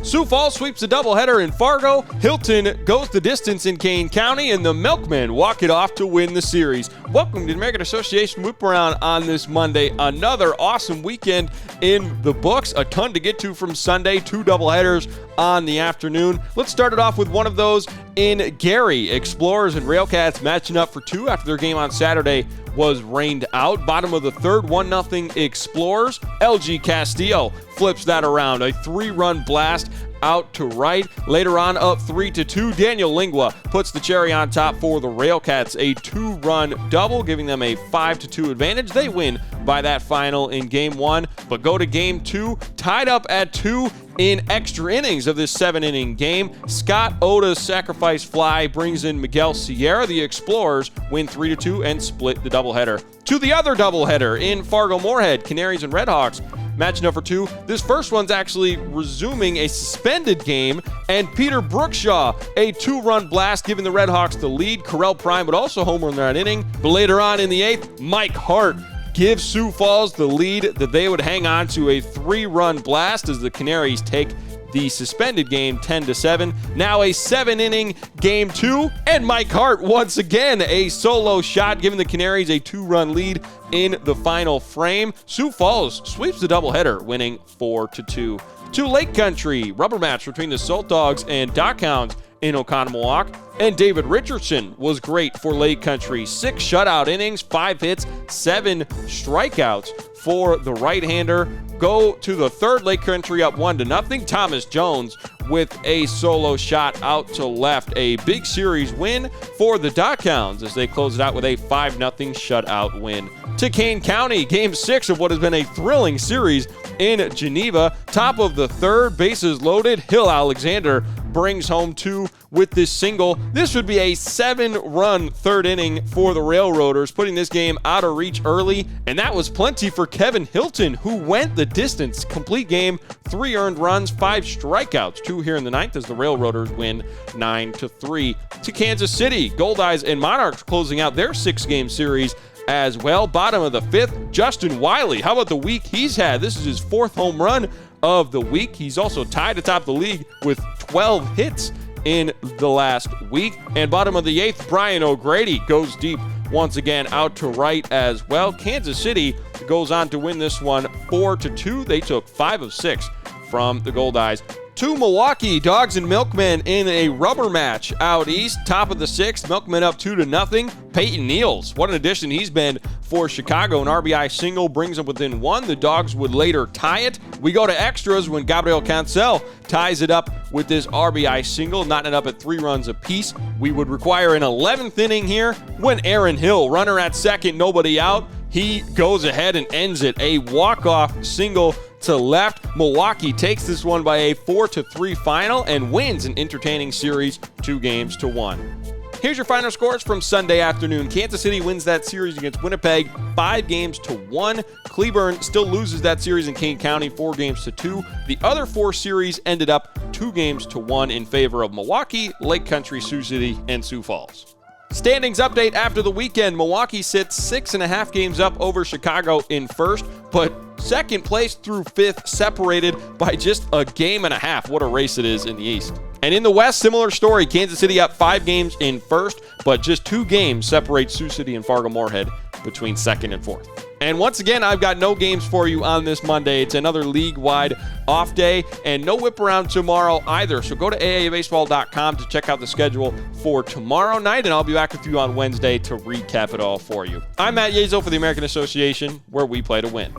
Sioux Falls sweeps a doubleheader in Fargo. Hilton goes the distance in Kane County, and the Milkmen walk it off to win the series. Welcome to the American Association Whiparound on this Monday. Another awesome weekend in the books. A ton to get to from Sunday. 2 doubleheaders on the afternoon. Let's start it off with one of those in Gary. Explorers and Railcats matching up for 2 after their game on Saturday was rained out. Bottom of the third, 1-0 Explorers. LG Castillo flips that around. A 3-run blast out to right. Later on, up 3-2. Daniel Lingua puts the cherry on top for the Railcats. A 2-run double, giving them a 5-2 advantage. They win by that final in Game 1, but go to Game 2, tied up at 2 in extra innings of this 7-inning game. Scott Oda's sacrifice fly brings in Miguel Sierra. The Explorers win 3-2 and split the doubleheader. To the other doubleheader in Fargo-Moorhead, Canaries and Redhawks matching up for 2. This first one's actually resuming a suspended game, and Peter Brookshaw, a 2-run blast, giving the Redhawks the lead. Correll Prime would also homer in that inning, but later on in the 8th, Mike Hart gives Sioux Falls the lead that they would hang on to a 3-run blast as the Canaries take the suspended game 10-7. Now a 7-inning Game 2, and Mike Hart once again a solo shot, giving the Canaries a 2-run lead in the final frame. Sioux Falls sweeps the doubleheader, winning 4-2. To Lake Country, rubber match between the Salt Dogs and Dockhounds in Oconomowoc. And David Richardson was great for Lake Country. 6 shutout innings, 5 hits, 7 strikeouts for the right-hander. Go to the third, Lake Country up 1-0. Thomas Jones with a solo shot out to left. A big series win for the Dockhounds as they close it out with a 5-0 shutout win. To Kane County, Game 6 of what has been a thrilling series in Geneva. Top of the third, bases loaded. Hill Alexander brings home 2 with this single. This would be a 7-run third inning for the Railroaders, putting this game out of reach early, and that was plenty for Kevin Hilton, who went the distance. Complete game, 3 earned runs, 5 strikeouts, 2 here in the 9th as the Railroaders win 9-3. To Kansas City, Goldeyes and Monarchs closing out their 6-game series as well. Bottom of the 5th, Justin Wiley. How about the week he's had? This is his 4th home run of the week. He's also tied atop the league with 12 hits in the last week. And bottom of the 8th, Brian O'Grady goes deep once again out to right as well. Kansas City goes on to win this one 4-2. They took 5 of 6 from the Goldeyes. To Milwaukee, Dogs and Milkmen in a rubber match out east. Top of the 6th, Milkmen up 2-0. Peyton Neals, what an addition he's been for Chicago. An RBI single brings them within 1. The Dogs would later tie it. We go to extras when Gabriel Cancel ties it up with this RBI single, knotting it up at 3 runs apiece. We would require an 11th inning here when Aaron Hill, runner at second, nobody out, he goes ahead and ends it. A walk-off single to left. Milwaukee takes this one by a 4-3 final and wins an entertaining series 2-1. Here's your final scores from Sunday afternoon. Kansas City wins that series against Winnipeg 5-1. Cleburne still loses that series in Kane County 4-2. The other 4 series ended up 2-1 in favor of Milwaukee, Lake Country, Sioux City, and Sioux Falls. Standings update after the weekend. Milwaukee sits 6.5 games up over Chicago in first, but second place through 5th separated by just a game and a half. What a race it is in the East. And in the West, similar story. Kansas City up 5 games in first, but just 2 games separate Sioux City and Fargo-Moorhead between second and fourth. And once again, I've got no games for you on this Monday. It's another league-wide off day, and no whip around tomorrow either. So go to AABaseball.com to check out the schedule for tomorrow night, and I'll be back with you on Wednesday to recap it all for you. I'm Matt Yeazel for the American Association, where we play to win.